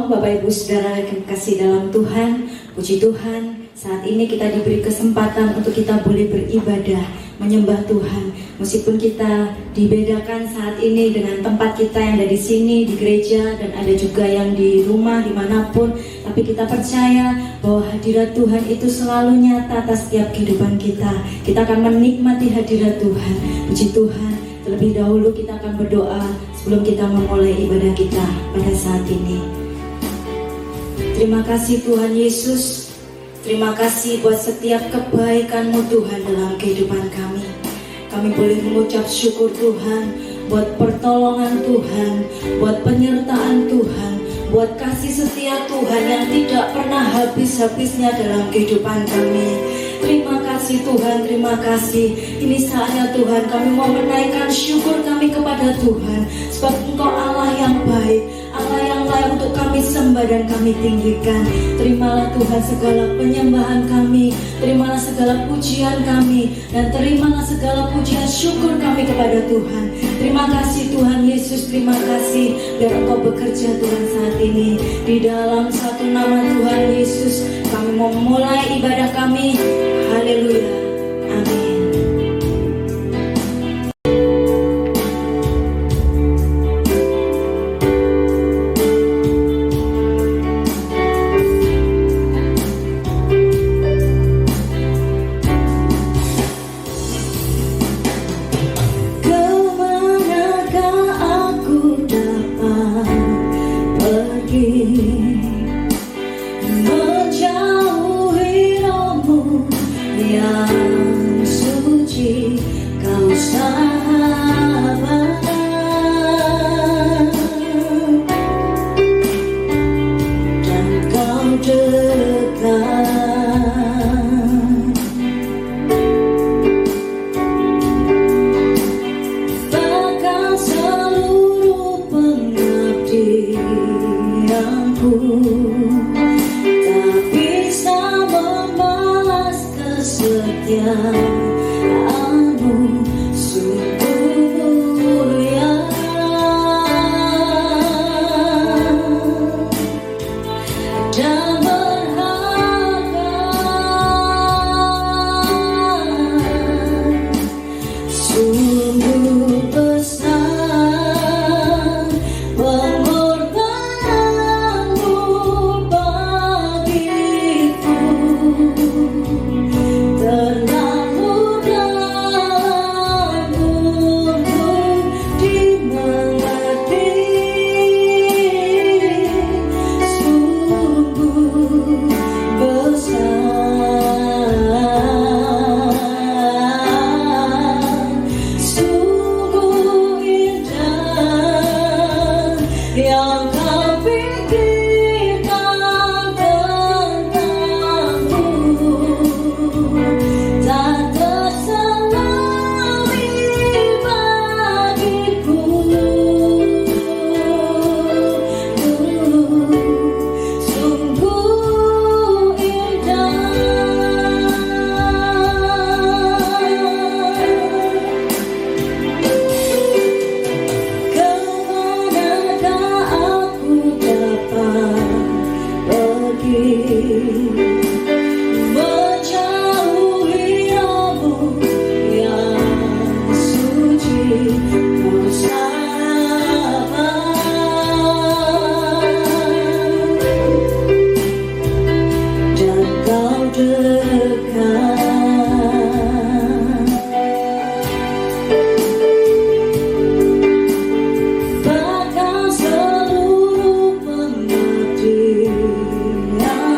Shalom Bapak Ibu Saudara yang kasih dalam Tuhan. Puji Tuhan, saat ini kita diberi kesempatan untuk kita boleh beribadah, menyembah Tuhan. Meskipun kita dibedakan saat ini dengan tempat kita yang ada di sini, di gereja, dan ada juga yang di rumah, dimanapun, tapi kita percaya bahwa hadirat Tuhan itu selalu nyata atas setiap kehidupan kita. Kita akan menikmati hadirat Tuhan. Puji Tuhan. Terlebih dahulu kita akan berdoa sebelum kita memulai ibadah kita pada saat ini. Terima kasih Tuhan Yesus. Terima kasih buat setiap kebaikan-Mu Tuhan dalam kehidupan kami. Kami boleh mengucap syukur Tuhan buat pertolongan Tuhan, buat penyertaan Tuhan, buat kasih setia Tuhan yang tidak pernah habis-habisnya dalam kehidupan kami. Terima kasih Tuhan, terima kasih. Ini saatnya Tuhan kami mau menaikkan syukur kami kepada Tuhan, sebab Engkau Allah yang baik, Allah yang layak untuk kami sembah dan kami tinggikan. Terimalah Tuhan segala penyembahan kami, terimalah segala pujian kami, dan terimalah segala pujian syukur kami kepada Tuhan. Terima kasih Tuhan Yesus, terima kasih biar Engkau bekerja Tuhan saat ini. Di dalam satu nama Tuhan Yesus kami mau memulai ibadah kami. Haleluya, amin.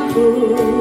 Aku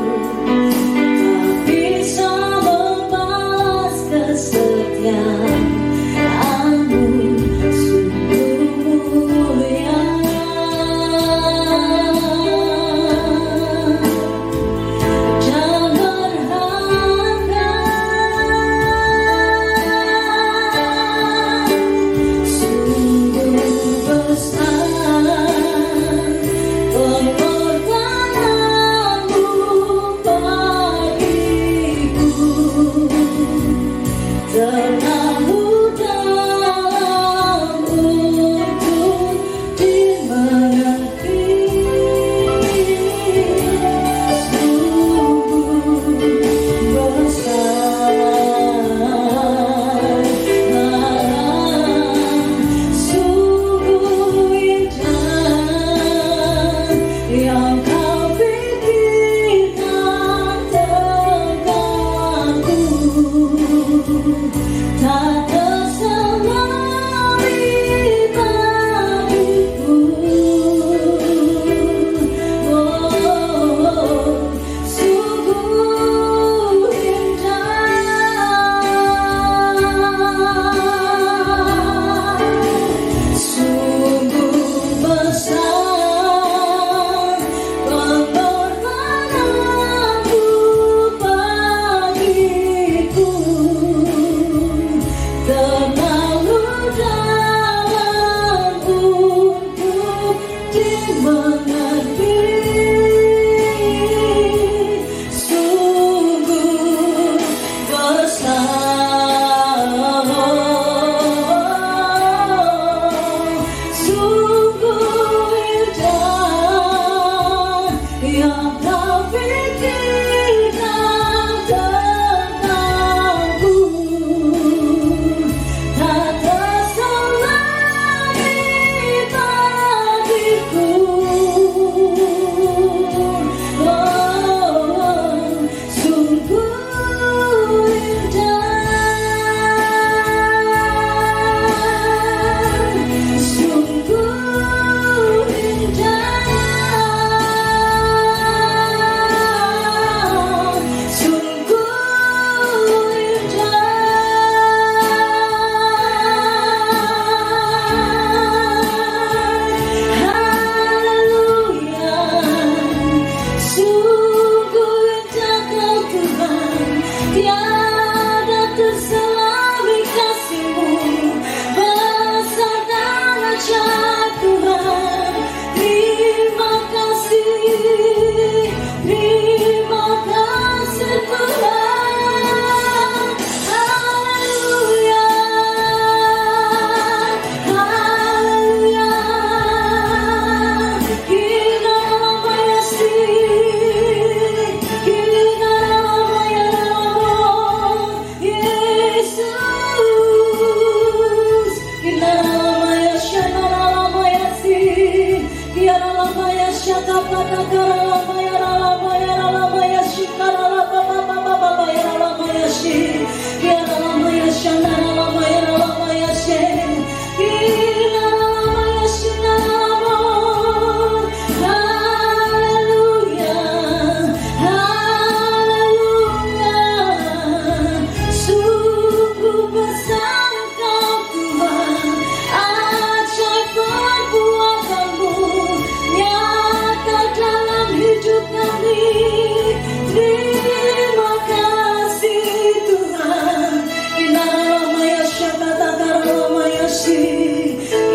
Terima kasih Tuhan. Inaramaya Shakataramaya Si.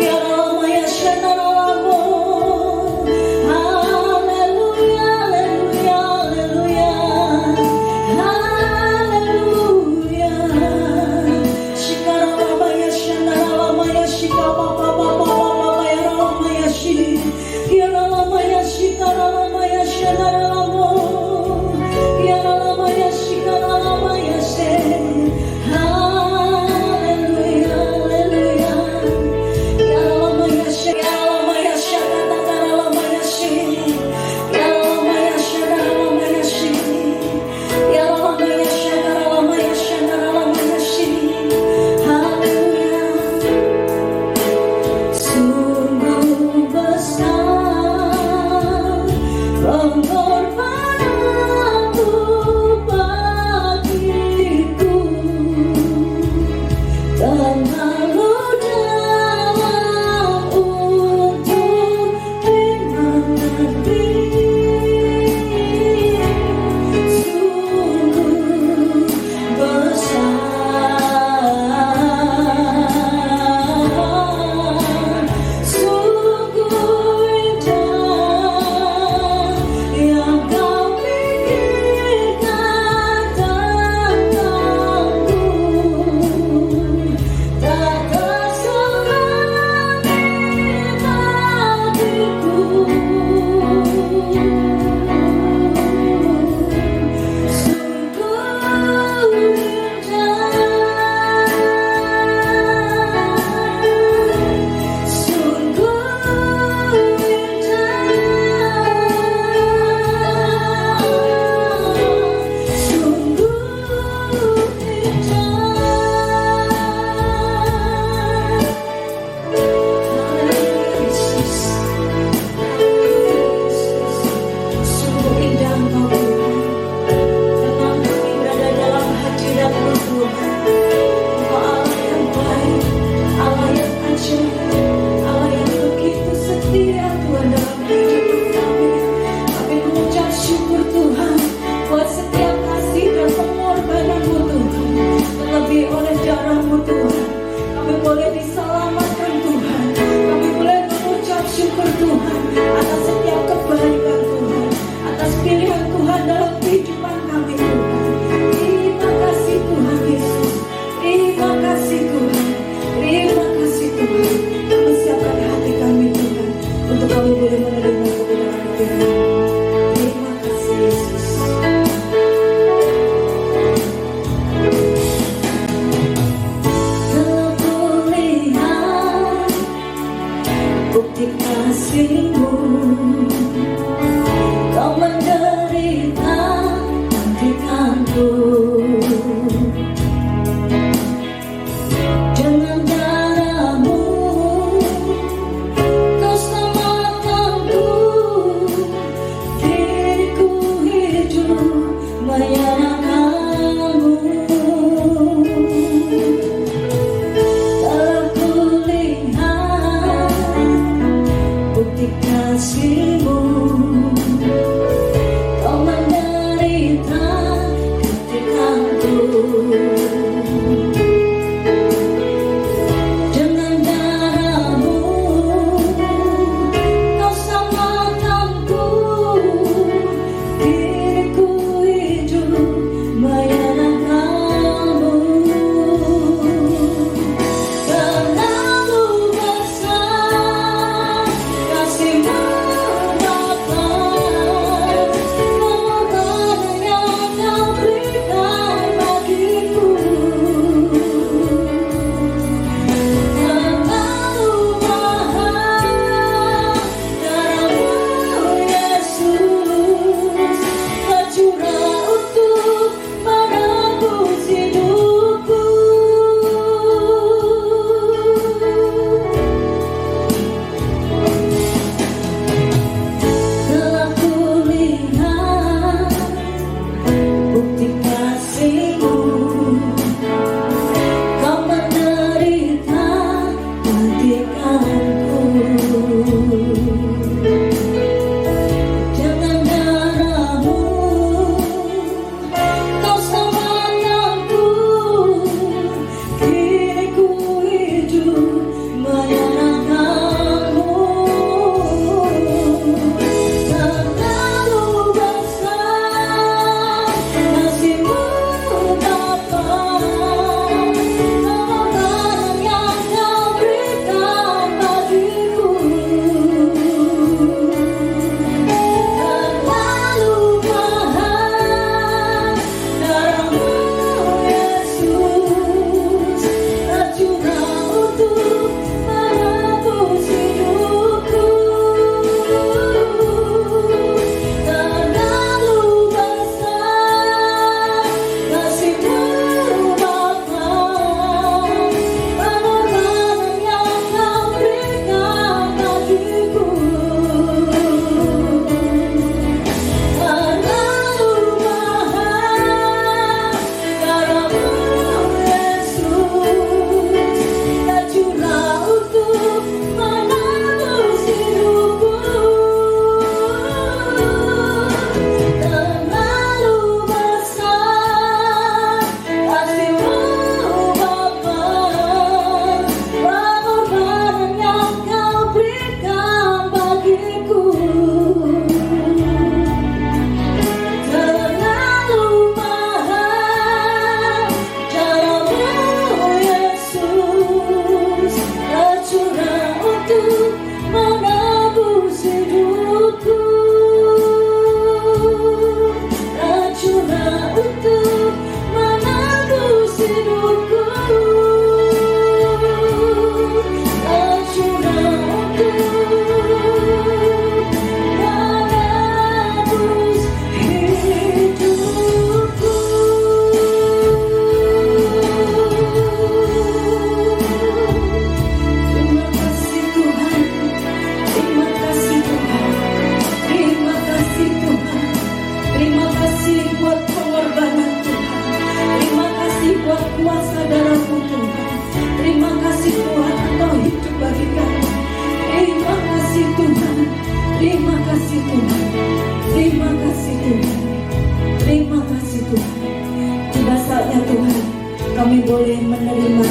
Yaramaya Shataramo. Haleluya, haleluya, haleluya. Haleluya. Shikaramaya Shanaramaya Shikapapapapapapaya Ramaya Shi. Yaramaya Shikaramaya Shanaramo. Yaramaya Shikaramaya Se. Haleluya, haleluya. Yaramaya Shikaramaya Shakataramaya Shi. Yaramaya Shakaramaya Shi. Yaramaya Shakaramaya Shanaramaya Shi. Haleluya. Sungguh besar pengorbananmu bagiku, terlalu dalam untuk dimengerti. Sungguh besar, sungguh indah yang kau pikirkan tentangku. Tak tersoal di hatiku. Sungguh indah, sungguh indah, sungguh indah. Sungguh indah Engkau Tuhan. Memang kami berada dalam hadirat-Mu Tuhan. Engkau Allah yang baik, Allah yang ajaib, Allah yang begitu setia Tuhan dalam kehidupan kami. Kami mengucap syukur Tuhan buat setiap kasih dan pengorbanan-Mu Tuhan. Terlebih oleh darah-Mu Tuhan, kami boleh diselamatkan Tuhan. Kami boleh mengucap syukur Tuhan atas setiap kebaikan Tuhan, atas pilihan Tuhan dalam kehidupan kami Tuhan. Terima kasih Tuhan Yesus. Terima kasih Tuhan. Terima kasih Tuhan. Kami siapkan hati kami Tuhan untuk kami boleh menerima kebenaran Firman. Terima kasih Yesus. Telah kulihat bukti kasih-Mu. Kau menderita gantikanku. Dengan darah-Mu Kau selamatkanku. Diriku hidup menyerahkan-Mu. Telah kulihat bukti kasih-Mu. Kau menderita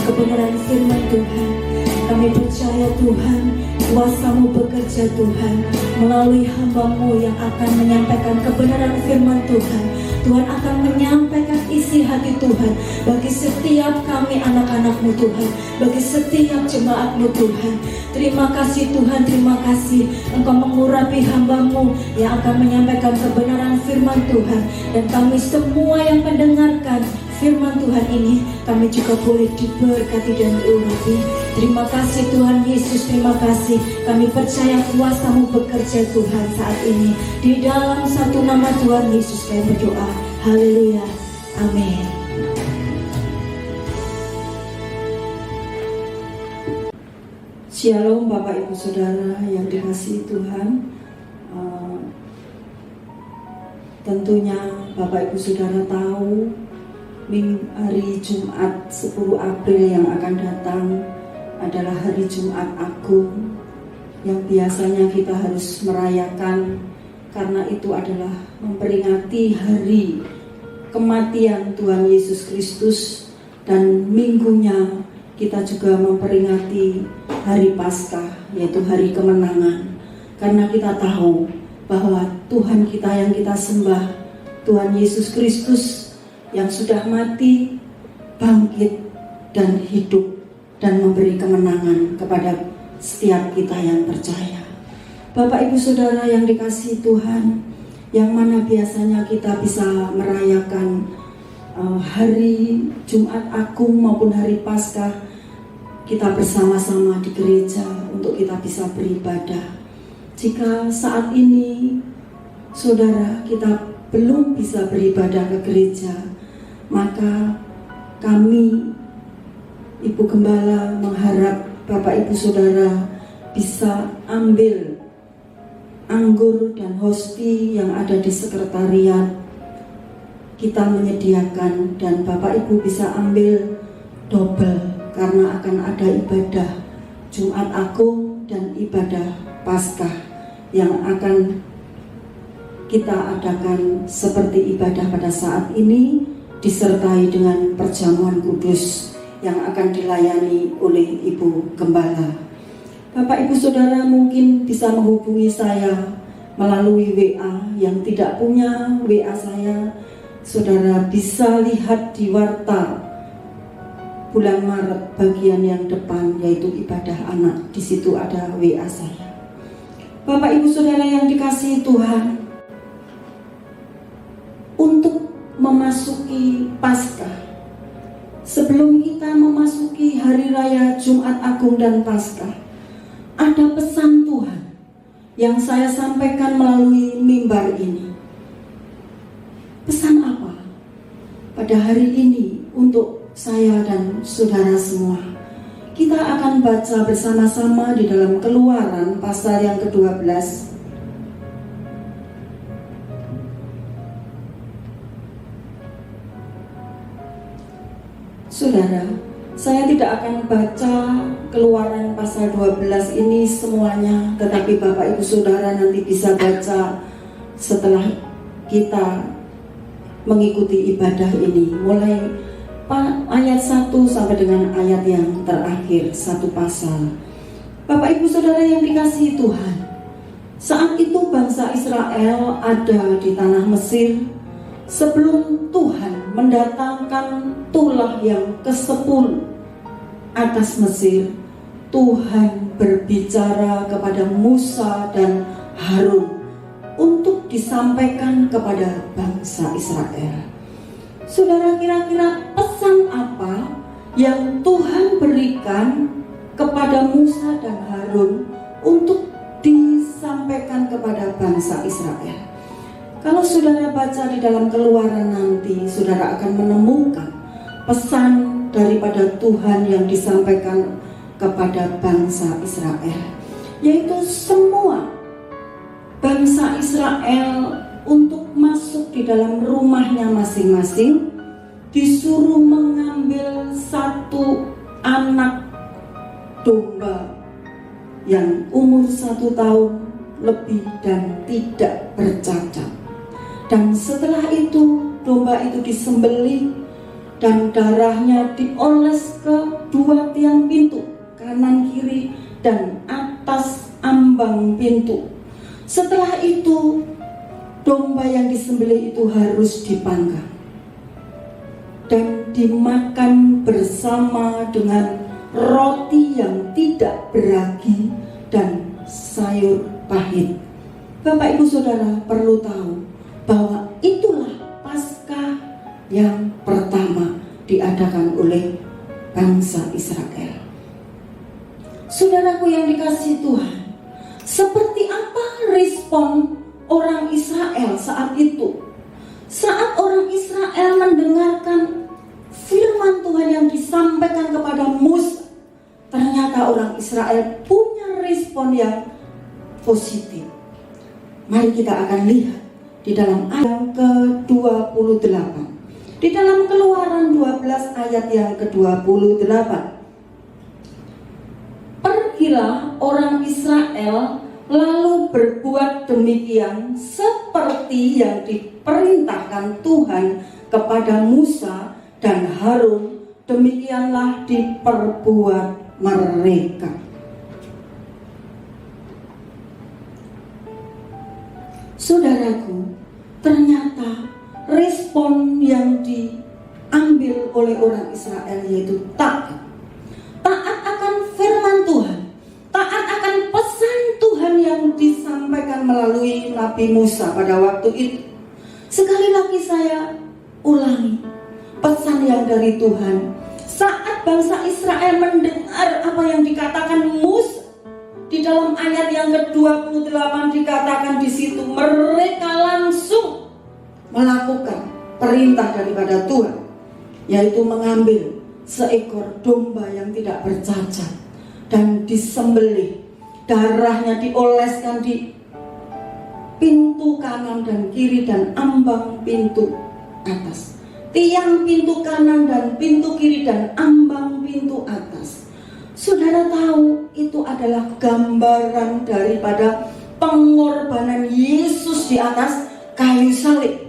kebenaran firman Tuhan. Kami percaya Tuhan, kuasa-Mu bekerja Tuhan, melalui hamba-Mu yang akan menyampaikan kebenaran firman Tuhan. Tuhan akan menyampaikan isi hati Tuhan bagi setiap kami anak-anak-Mu Tuhan, bagi setiap jemaat-Mu Tuhan. Terima kasih Tuhan, terima kasih Engkau mengurapi hamba-Mu yang akan menyampaikan kebenaran firman Tuhan. Dan kami semua yang mendengarkan firman Tuhan ini, kami juga boleh diberkati dan diurapi. Terima kasih Tuhan Yesus, terima kasih. Kami percaya kuasa-Mu bekerja Tuhan saat ini. Di dalam satu nama Tuhan Yesus kami berdoa. Haleluya. Amin. Shalom Bapak Ibu Saudara yang dikasihi Tuhan. Tentunya Bapak Ibu Saudara tahu hari Jumat 10 April yang akan datang adalah hari Jumat Agung yang biasanya kita harus merayakan, karena itu adalah memperingati hari kematian Tuhan Yesus Kristus, dan minggunya kita juga memperingati hari Paskah, yaitu hari kemenangan. Karena kita tahu bahwa Tuhan kita yang kita sembah, Tuhan Yesus Kristus yang sudah mati, bangkit dan hidup dan memberi kemenangan kepada setiap kita yang percaya. Bapak Ibu Saudara yang dikasihi Tuhan, yang mana biasanya kita bisa merayakan hari Jumat Agung maupun hari Paskah, kita bersama-sama di gereja untuk kita bisa beribadah. Jika saat ini saudara kita belum bisa beribadah ke gereja, maka kami Ibu Gembala mengharap Bapak Ibu Saudara bisa ambil anggur dan hosti yang ada di sekretariat. Kita menyediakan, dan Bapak Ibu bisa ambil double, karena akan ada ibadah Jumat Agung dan ibadah Paskah yang akan kita adakan seperti ibadah pada saat ini, disertai dengan perjamuan kudus yang akan dilayani oleh Ibu Gembala. Bapak Ibu Saudara mungkin bisa menghubungi saya melalui WA. Yang tidak punya WA saya, saudara bisa lihat di warta bulan Maret bagian yang depan, yaitu ibadah anak. Di situ ada WA saya. Bapak Ibu Saudara yang dikasihi Tuhan, untuk memasuki Paskah, sebelum kita memasuki hari raya Jumat Agung dan Paskah, ada pesan Tuhan yang saya sampaikan melalui mimbar ini. Pesan apa pada hari ini untuk saya dan saudara semua? Kita akan baca bersama-sama di dalam Keluaran pasal yang ke-12. Saudara, saya tidak akan baca Keluaran pasal 12 ini semuanya, tetapi Bapak Ibu Saudara nanti bisa baca setelah kita mengikuti ibadah ini, mulai ayat 1 sampai dengan ayat yang terakhir, satu pasal. Bapak Ibu Saudara yang dikasihi Tuhan, saat itu bangsa Israel ada di tanah Mesir sebelum Tuhan mendatangkan tulah yang ke-10 atas Mesir. Tuhan berbicara kepada Musa dan Harun untuk disampaikan kepada bangsa Israel. Saudara, kira-kira pesan apa yang Tuhan berikan kepada Musa dan Harun untuk disampaikan kepada bangsa Israel? Kalau saudara baca di dalam Keluaran nanti, saudara akan menemukan pesan daripada Tuhan yang disampaikan kepada bangsa Israel, yaitu semua bangsa Israel untuk masuk di dalam rumahnya masing-masing disuruh mengambil satu anak domba yang umur 1 tahun lebih dan tidak bercacat. Dan setelah itu domba itu disembelih dan darahnya dioles ke dua tiang pintu, kanan kiri dan atas ambang pintu. Setelah itu, domba yang disembelih itu harus dipanggang dan dimakan bersama dengan roti yang tidak beragi dan sayur pahit. Bapak Ibu Saudara perlu tahu bahwa itulah Paskah yang pertama diadakan oleh bangsa Israel. Saudaraku yang dikasihi Tuhan, seperti apa respon orang Israel saat itu? Saat orang Israel mendengarkan firman Tuhan yang disampaikan kepada Musa, ternyata orang Israel punya respon yang positif. Mari kita akan lihat di dalam ayat ke-28. Di dalam Keluaran 12 ayat yang ke-28. Pergilah orang Israel lalu berbuat demikian seperti yang diperintahkan Tuhan kepada Musa dan Harun, demikianlah diperbuat mereka. Saudaraku, ternyata respon yang diambil oleh orang Israel yaitu taat. Taat akan firman Tuhan, taat akan pesan Tuhan yang disampaikan melalui Nabi Musa pada waktu itu. Sekali lagi saya ulangi pesan yang dari Tuhan. Saat bangsa Israel mendengar apa yang dikatakan Musa, di dalam ayat yang ke-28 dikatakan di situ, mereka langsung melakukan perintah daripada Tuhan, yaitu mengambil seekor domba yang tidak bercacat dan disembelih, darahnya dioleskan di pintu kanan dan kiri dan ambang pintu atas, tiang pintu kanan dan pintu kiri dan ambang pintu atas. Saudara tahu itu adalah gambaran daripada pengorbanan Yesus di atas kayu salib.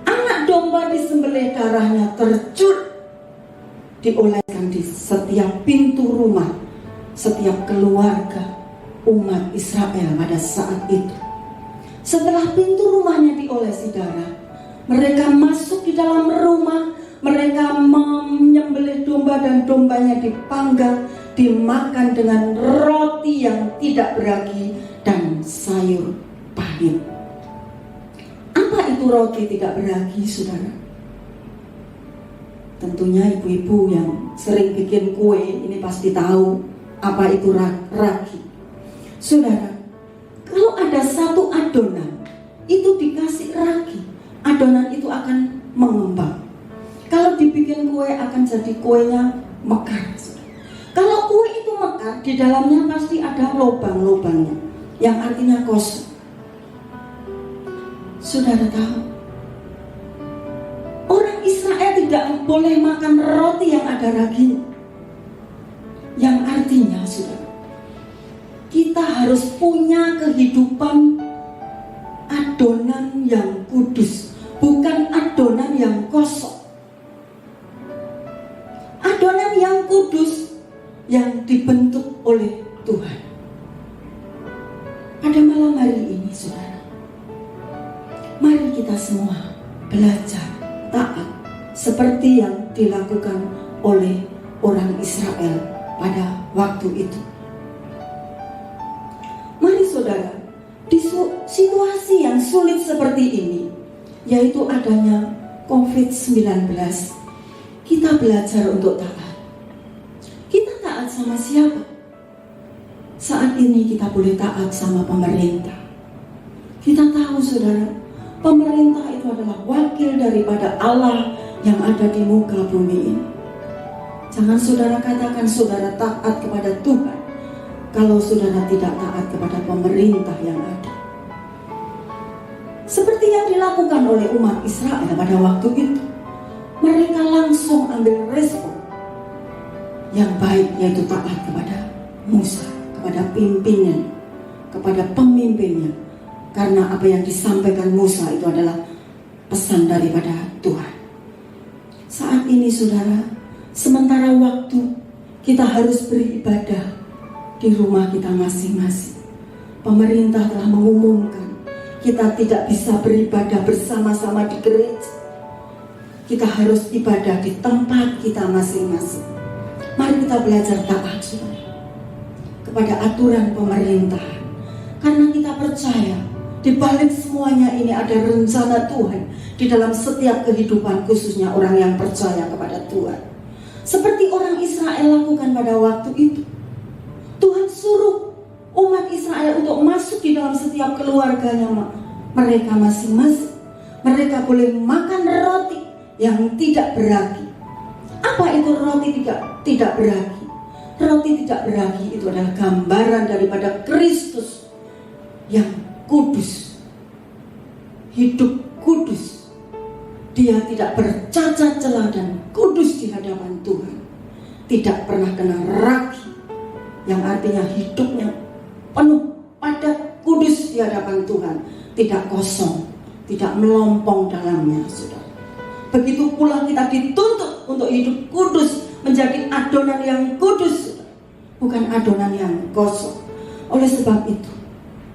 Anak domba disembelih, darahnya tercur, dioleskan di setiap pintu rumah, setiap keluarga umat Israel pada saat itu. Setelah pintu rumahnya diolesi darah, mereka masuk di dalam rumah, mereka menyembelih domba dan dombanya dipanggang, dimakan dengan roti yang tidak beragi dan sayur pahit. Apa itu roti tidak beragi, saudara? Tentunya ibu-ibu yang sering bikin kue ini pasti tahu apa itu ragi. Saudara, kalau ada satu adonan itu dikasih ragi, adonan itu akan mengembang. Kalau dibikin kue akan jadi kuenya mekar. Kalau kue itu mekar, di dalamnya pasti ada lubang-lubangnya, yang artinya kosong. Saudara tahu, orang Israel tidak boleh makan roti yang ada raginya. Yang artinya, saudara, kita harus punya kehidupan adonan yang kudus, bukan adonan yang kosong. Adonan yang kudus yang dibentuk oleh Tuhan. Pada malam hari ini, saudara, mari kita semua belajar taat seperti yang dilakukan oleh orang Israel pada waktu itu. Mari saudara, di situasi yang sulit seperti ini, yaitu adanya COVID-19, kita belajar untuk taat. Kita taat sama siapa? Saat ini kita boleh taat sama pemerintah. Kita tahu, saudara, pemerintah itu adalah wakil daripada Allah yang ada di muka bumi ini. Jangan saudara katakan saudara taat kepada Tuhan kalau saudara tidak taat kepada pemerintah yang ada. Seperti yang dilakukan oleh umat Israel pada waktu itu, mereka langsung ambil respon yang baik, yaitu taat kepada Musa, kepada pimpinan, kepada pemimpinnya. Karena apa yang disampaikan Musa itu adalah pesan daripada Tuhan. Saat ini saudara, sementara waktu kita harus beribadah di rumah kita masing-masing. Pemerintah telah mengumumkan kita tidak bisa beribadah bersama-sama di gereja. Kita harus ibadah di tempat kita masing-masing. Mari kita belajar taat saudara kepada aturan pemerintah, karena kita percaya di balik semuanya ini ada rencana Tuhan di dalam setiap kehidupan, khususnya orang yang percaya kepada Tuhan. Seperti orang Israel lakukan pada waktu itu. Tuhan suruh umat Israel untuk masuk di dalam setiap keluarganya mereka masing-masing. Mereka boleh makan roti yang tidak beragi. Apa itu roti tidak beragi? Roti tidak beragi itu adalah gambaran daripada Kristus yang kudus, hidup kudus. Dia tidak bercacat celah dan kudus di hadapan Tuhan. Tidak pernah kena ragi, yang artinya hidupnya penuh padat kudus di hadapan Tuhan. Tidak kosong, tidak melompong dalamnya, saudara. Begitu pula kita dituntut untuk hidup kudus, menjadi adonan yang kudus, saudara. Bukan adonan yang kosong. Oleh sebab itu,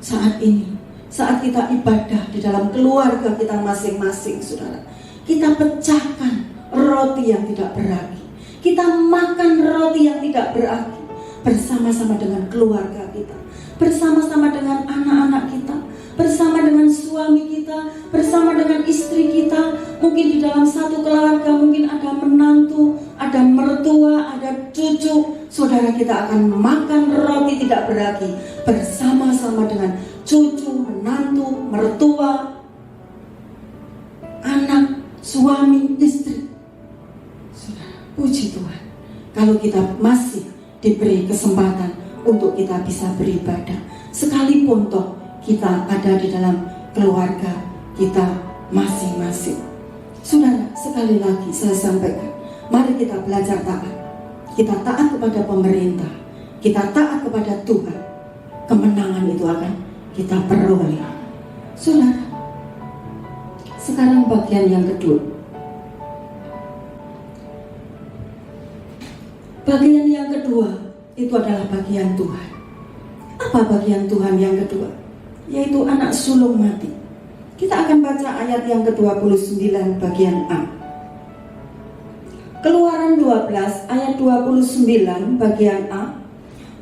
saat ini, saat kita ibadah di dalam keluarga kita masing-masing, saudara, kita pecahkan roti yang tidak beragi. Kita makan roti yang tidak beragi bersama-sama dengan keluarga kita, bersama-sama dengan anak-anak kita, bersama dengan suami kita, bersama dengan istri kita. Mungkin di dalam satu keluarga mungkin ada menantu, ada mertua, ada cucu. Saudara, kita akan makan roti tidak beragi bersama-sama dengan cucu, menantu, mertua, anak, suami, istri. Saudara, puji Tuhan kalau kita masih diberi kesempatan untuk kita bisa beribadah, sekalipun toh kita ada di dalam keluarga kita masing-masing. Saudara, sekali lagi saya sampaikan, mari kita belajar taat. Kita taat kepada pemerintah, kita taat kepada Tuhan. Kemenangan itu akan kita peroleh. Saudara, sekarang bagian yang kedua. Bagian yang kedua itu adalah bagian Tuhan. Apa bagian Tuhan yang kedua? Yaitu anak sulung mati. Kita akan baca ayat yang ke-29 bagian A. Keluaran 12 ayat 29 bagian A.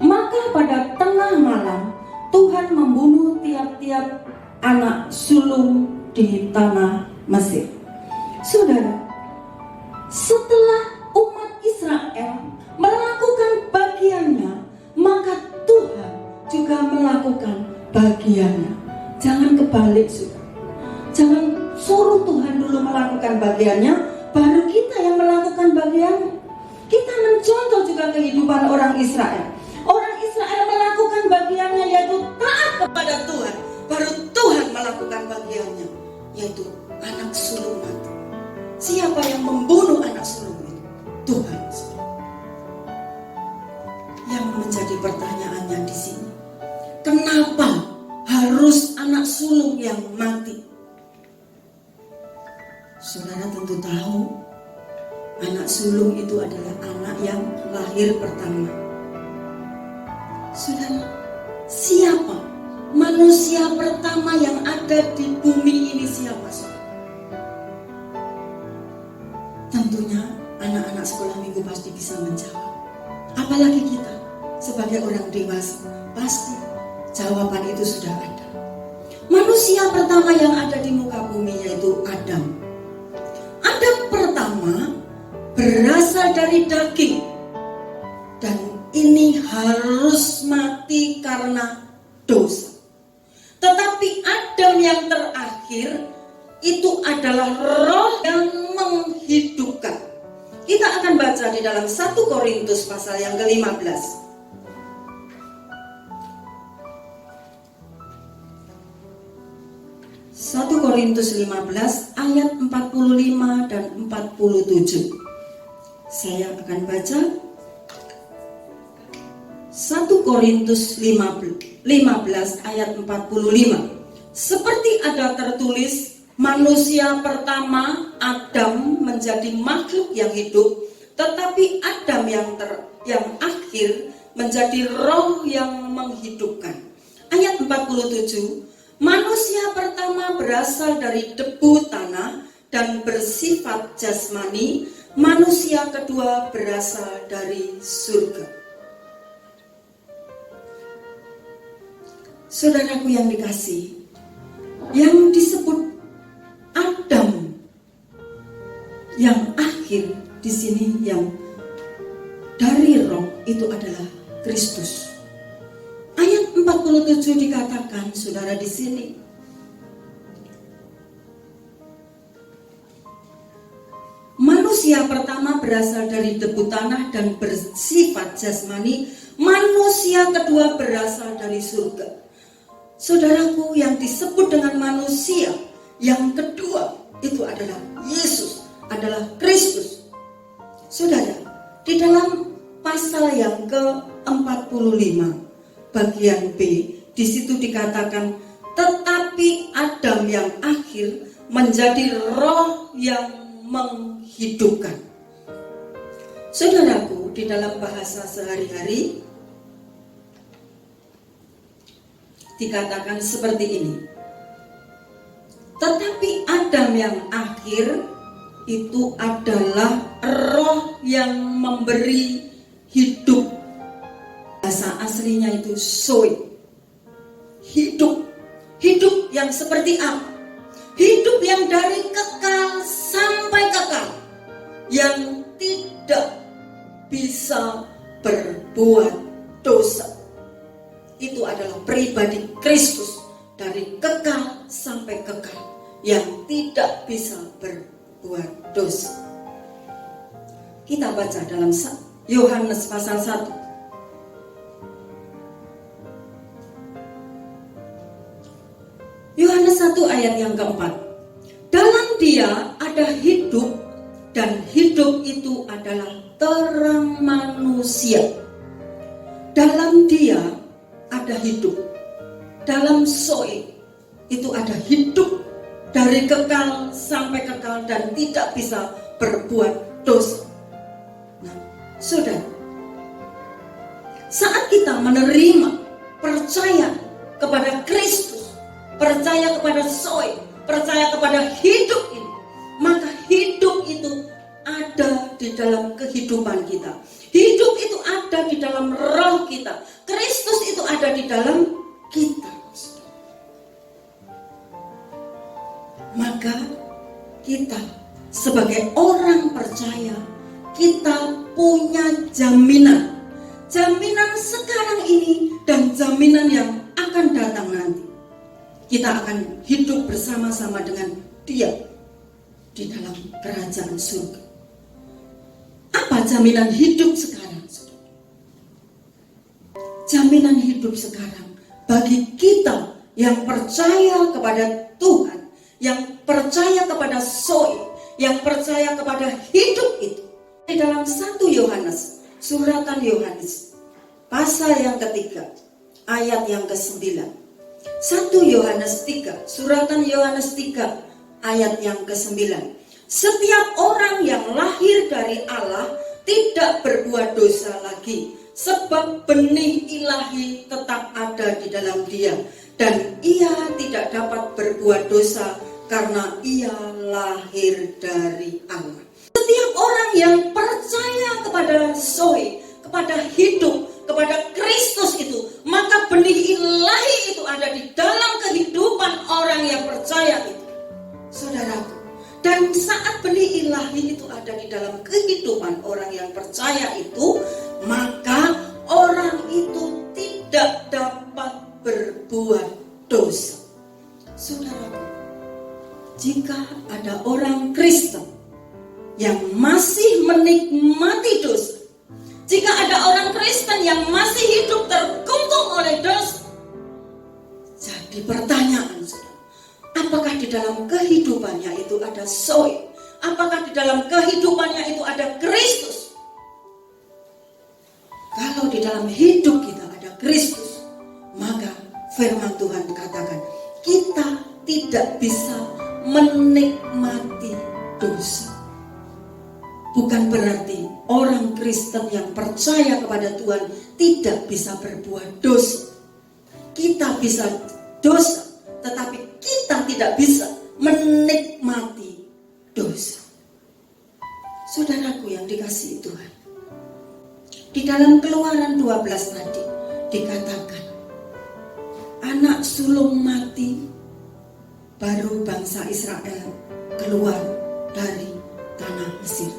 Maka pada tengah malam Tuhan membunuh tiap-tiap anak sulung di tanah Mesir. Saudara, setelah umat Israel melakukan bagiannya, maka Tuhan juga melakukan bagiannya. Jangan kebalik, saudara. Jangan suruh Tuhan dulu melakukan bagiannya, baru kita yang melakukan bagiannya. Kita mencontoh juga kehidupan orang Israel. Orang Israel melakukan bagiannya, yaitu taat kepada Tuhan. Baru Tuhan melakukan bagiannya, yaitu anak sulung mati. Siapa yang membunuh anak sulung itu? Tuhan. Yang menjadi pertanyaannya di sini, kenapa harus anak sulung yang mati? Saudara tentu tahu, anak sulung itu adalah anak yang lahir pertama. Saudara, siapa manusia pertama yang ada di bumi ini? Siapa, saudara? Tentunya anak-anak sekolah minggu pasti bisa menjawab. Apalagi kita sebagai orang dewasa, pasti jawaban itu sudah ada. Manusia pertama yang ada di muka bumi yaitu Adam. Adam pertama berasal dari daging, dan ini harus mati karena dosa. Tetapi Adam yang terakhir itu adalah roh yang menghidupkan. Kita akan baca di dalam 1 Korintus pasal yang ke-15. 1 Korintus 15 ayat 45 dan 47. Saya akan baca 1 Korintus 15 ayat 45. Seperti ada tertulis, Manusia pertama, Adam, menjadi makhluk yang hidup, tetapi Adam yang akhir menjadi roh yang menghidupkan. Ayat 47, manusia pertama berasal dari debu tanah dan bersifat jasmani, manusia kedua berasal dari surga. Saudaraku yang dikasihi, yang disebut Adam yang akhir di sini, yang dari roh, itu adalah Kristus. Ayat 47 dikatakan, saudara, di sini, manusia pertama berasal dari debu tanah dan bersifat jasmani, manusia kedua berasal dari surga. Saudaraku, yang disebut dengan manusia yang kedua itu adalah Yesus, adalah Kristus. Saudara, di dalam pasal yang ke-45 bagian B, di situ dikatakan, tetapi Adam yang akhir menjadi roh yang menghidupkan. Saudaraku, di dalam bahasa sehari-hari dikatakan seperti ini. Tetapi Adam yang akhir itu adalah roh yang memberi hidup. Bahasa aslinya itu zoe. Hidup. Hidup yang seperti apa? Hidup yang dari kekal sampai kekal, yang tidak bisa berbuat dosa. Itu adalah pribadi Kristus, dari kekal sampai kekal, yang tidak bisa berbuat dosa. Kita baca dalam Yohanes pasal 1. Yohanes 1 ayat yang keempat. Dalam Dia ada hidup, dan hidup itu adalah terang manusia. Dalam Dia ada hidup. Dalam Zoe itu ada hidup dari kekal sampai kekal dan tidak bisa berbuat dosa. Nah, saudara, saat kita menerima, percaya kepada Kristus, percaya kepada Zoe, percaya kepada hidup ini, maka hidup itu ada di dalam kehidupan kita. Hidup itu ada di dalam roh kita. Kristus itu ada di dalam kita. Maka kita sebagai orang percaya, kita punya jaminan. Jaminan sekarang ini dan jaminan yang akan datang nanti. Kita akan hidup bersama-sama dengan Dia di dalam kerajaan surga. Apa jaminan hidup sekarang? Jaminan hidup sekarang bagi kita yang percaya kepada Tuhan, yang percaya kepada Zoe, yang percaya kepada hidup itu. Di dalam 1 Yohanes, suratan Yohanes, pasal yang ketiga, ayat yang ke-9. 1 Yohanes 3, suratan Yohanes 3, ayat yang ke-9. Setiap orang yang lahir dari Allah tidak berbuat dosa lagi, sebab benih ilahi tetap ada di dalam dia, dan ia tidak dapat berbuat dosa karena ia lahir dari Allah. Setiap orang yang percaya kepada Zoe, kepada hidup, kepada Kristus itu, maka benih ilahi itu ada di dalam kehidupan orang yang percaya itu. Saudaraku, dan saat benih ilahi itu ada di dalam kehidupan orang yang percaya itu, maka orang itu tidak dapat berbuat dosa. Saudaraku, jika ada orang Kristen yang masih menikmati dosa, jika ada orang Kristen yang masih hidup terkungkung oleh dosa, jadi pertanyaan, saudara, apakah di dalam kehidupannya itu ada Zoe? Apakah di dalam kehidupannya itu ada Kristus? Kalau di dalam hidup kita ada Kristus, maka firman Tuhan katakan, kita tidak bisa menikmati dosa. Bukan berarti orang Kristen yang percaya kepada Tuhan tidak bisa berbuat dosa. Kita bisa dosa, tetapi kita tidak bisa menikmati dosa. Saudaraku yang dikasihi Tuhan, di dalam Keluaran 12 tadi dikatakan, anak sulung mati, baru bangsa Israel keluar dari tanah Mesir.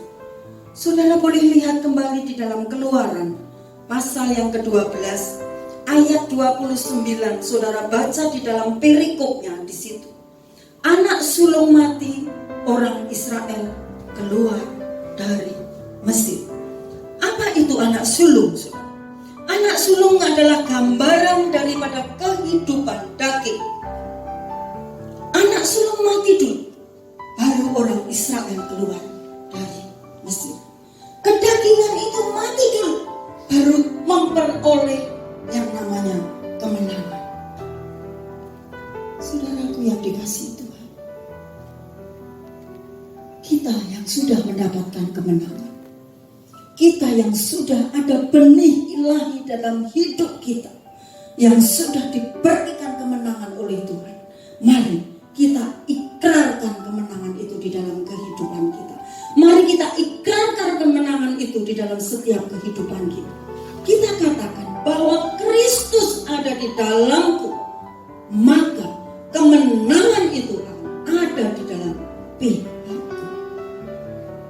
Saudara boleh lihat kembali di dalam Keluaran pasal yang ke-12 ayat 29. Saudara baca di dalam perikopnya di situ. Anak sulung mati, orang Israel keluar dari Mesir. Apa itu anak sulung? Saudara? Anak sulung adalah gambaran daripada kehidupan daging. Anak sulung mati dulu, baru orang Israel keluar dari Mesir. Kedagingan itu mati dulu, baru memperoleh yang namanya kemenangan. Saudaraku yang dikasihi Tuhan, kita yang sudah mendapatkan kemenangan, kita yang sudah ada benih ilahi dalam hidup kita, yang sudah diberikan kemenangan oleh Tuhan, mari kita ikrarkan kemenangan itu di dalam kehidupan kita. Mari kita ikrarkan kemenangan itu di dalam setiap kehidupan kita. Kita katakan bahwa Kristus ada di dalamku, maka kemenangan itu akan ada di dalam pihakku.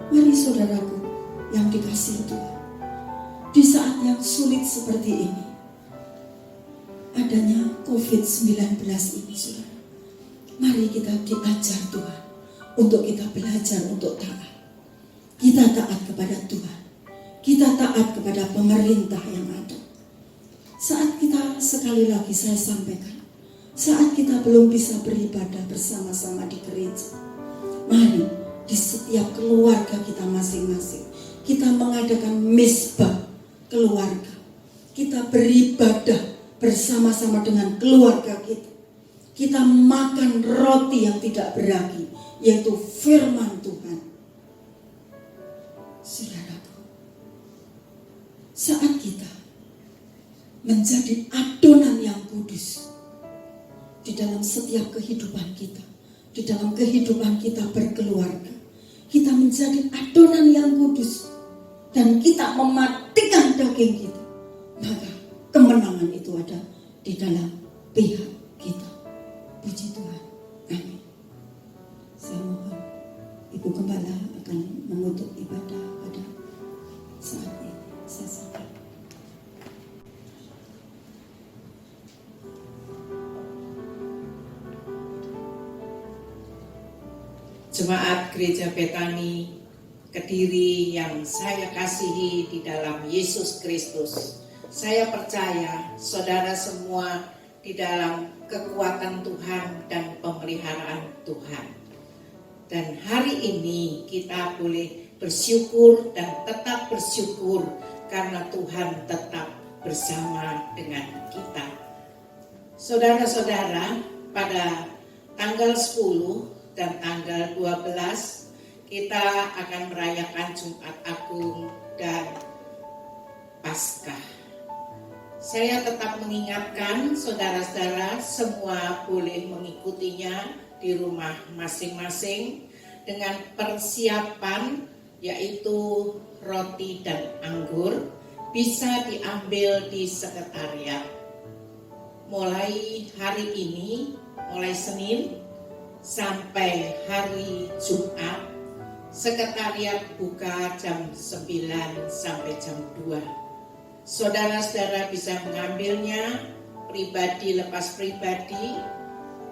Mari saudaraku yang dikasihi Tuhan, di saat yang sulit seperti ini, adanya COVID-19 ini, saudara, mari kita diajar Tuhan untuk kita belajar untuk taat. Kita taat kepada Tuhan, kita taat kepada pemerintah yang ada. Saat kita, sekali lagi saya sampaikan, saat kita belum bisa beribadah bersama-sama di gereja, mari di setiap keluarga kita masing-masing kita mengadakan misbah keluarga. Kita beribadah bersama-sama dengan keluarga kita. Kita makan roti yang tidak beragi, yaitu firman Tuhan. Saudaraku, saat kita menjadi adonan yang kudus di dalam setiap kehidupan kita, di dalam kehidupan kita berkeluarga, kita menjadi adonan yang kudus dan kita mematikan daging kita, maka kemenangan itu ada di dalam pihak kita. Puji Tuhan. Amin. Saya mohon Ibu Gembala akan menutup ibadah pada saat ini. Saya silakan. Jemaat Gereja Betani Kediri yang saya kasihi di dalam Yesus Kristus, saya percaya saudara semua di dalam kekuatan Tuhan dan pemeliharaan Tuhan. Dan hari ini kita boleh bersyukur dan tetap bersyukur karena Tuhan tetap bersama dengan kita. Saudara-saudara, pada tanggal 10 dan tanggal 12 kita akan merayakan Jumat Agung dan Paskah. Saya tetap mengingatkan saudara-saudara semua boleh mengikutinya di rumah masing-masing dengan persiapan yaitu roti dan anggur bisa diambil di sekretariat. Mulai hari ini, mulai Senin sampai hari Jumat, sekretariat buka jam 9 sampai jam 2. Saudara-saudara bisa mengambilnya pribadi lepas pribadi.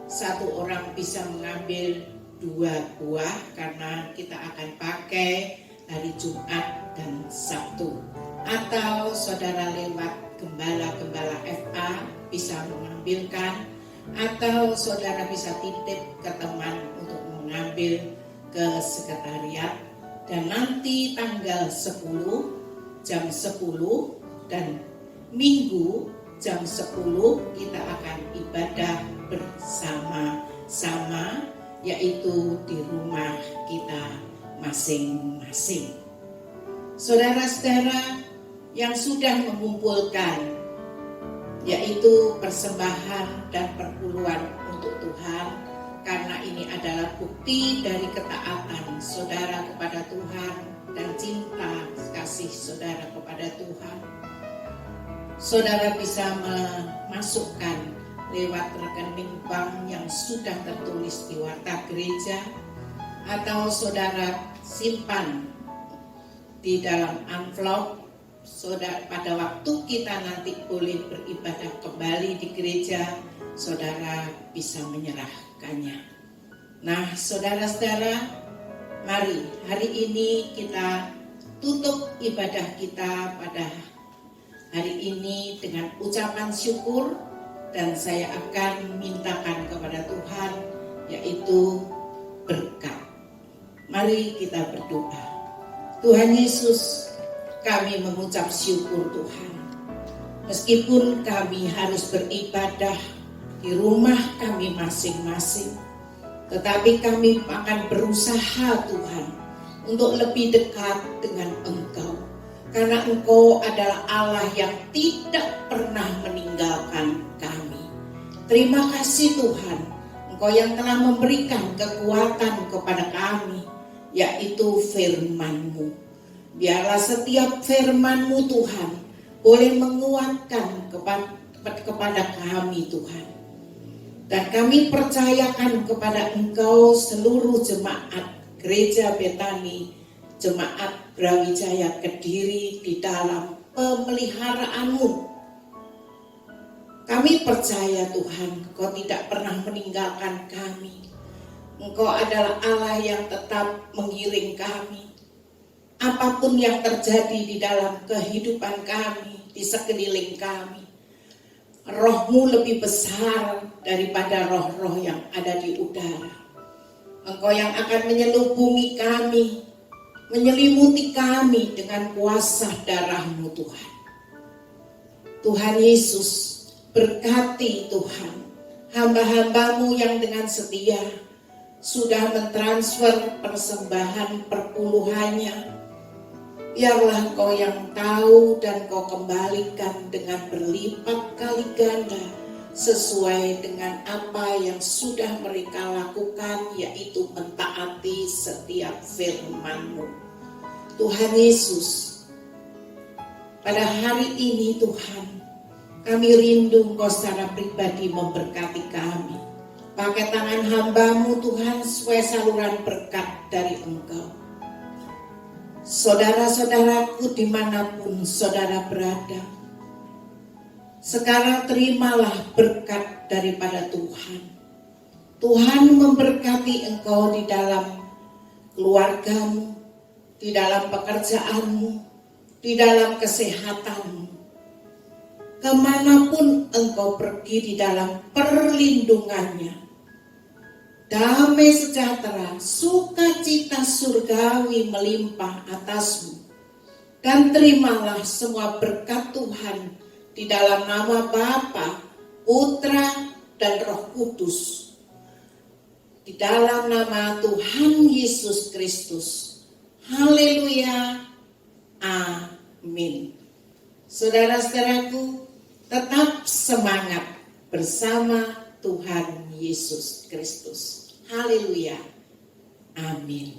Satu orang bisa mengambil 2 buah karena kita akan pakai hari Jumat dan Sabtu. Atau saudara lewat gembala-gembala FA bisa mengambilkan, atau saudara bisa titip ke teman untuk mengambil ke sekretariat. Dan nanti tanggal 10 jam 10 dan Minggu jam 10 kita akan ibadah bersama-sama yaitu di rumah kita masing-masing. Saudara-saudara yang sudah mengumpulkan, yaitu persembahan dan perpuluhan untuk Tuhan, karena ini adalah bukti dari ketaatan saudara kepada Tuhan dan cinta kasih saudara kepada Tuhan. Saudara bisa memasukkan lewat rekening bank yang sudah tertulis di warta gereja, atau saudara simpan di dalam amplop. Saudara, pada waktu kita nanti boleh beribadah kembali di gereja, saudara bisa menyerahkannya. Nah, saudara-saudara, mari hari ini kita tutup ibadah kita pada hari ini dengan ucapan syukur, dan saya akan mintakan kepada Tuhan, yaitu berkat. Mari kita berdoa. Tuhan Yesus, kami mengucap syukur Tuhan. Meskipun kami harus beribadah di rumah kami masing-masing, tetapi kami akan berusaha Tuhan untuk lebih dekat dengan Engkau. Karena Engkau adalah Allah yang tidak pernah meninggalkan kami. Terima kasih Tuhan, Engkau yang telah memberikan kekuatan kepada kami, yaitu firman-Mu. Biarlah setiap firman-Mu Tuhan boleh menguatkan kepada kami Tuhan. Dan kami percayakan kepada Engkau seluruh jemaat Gereja Betani, Jemaat Brawijaya Kediri di dalam pemeliharaan-Mu. Kami percaya Tuhan, Engkau tidak pernah meninggalkan kami. Engkau adalah Allah yang tetap mengiring kami. Apapun yang terjadi di dalam kehidupan kami, di sekeliling kami, Roh-Mu lebih besar daripada roh-roh yang ada di udara. Engkau yang akan menyelubungi kami, menyelimuti kami dengan kuasa darah-Mu Tuhan. Tuhan Yesus, berkati Tuhan hamba-hamba-Mu yang dengan setia sudah mentransfer persembahan perpuluhannya. Biarlah Engkau yang tahu dan Engkau kembalikan dengan berlipat kali ganda sesuai dengan apa yang sudah mereka lakukan, yaitu mentaati setiap firman-Mu. Tuhan Yesus, pada hari ini Tuhan, kami rindu Engkau secara pribadi memberkati kami. Pakai tangan hamba-Mu Tuhan sesuai saluran berkat dari Engkau. Saudara-saudaraku dimanapun saudara berada, sekarang terimalah berkat daripada Tuhan. Tuhan memberkati engkau di dalam keluargamu, di dalam pekerjaanmu, di dalam kesehatanmu. Kemanapun engkau pergi di dalam perlindungannya, damai sejahtera, sukacita surgawi melimpah atasmu. Dan terimalah semua berkat Tuhan di dalam nama Bapa, Putra, dan Roh Kudus. Di dalam nama Tuhan Yesus Kristus. Haleluya. Amin. Saudara-saudaraku, tetap semangat bersama Tuhan Yesus Kristus. Haleluya. Amin.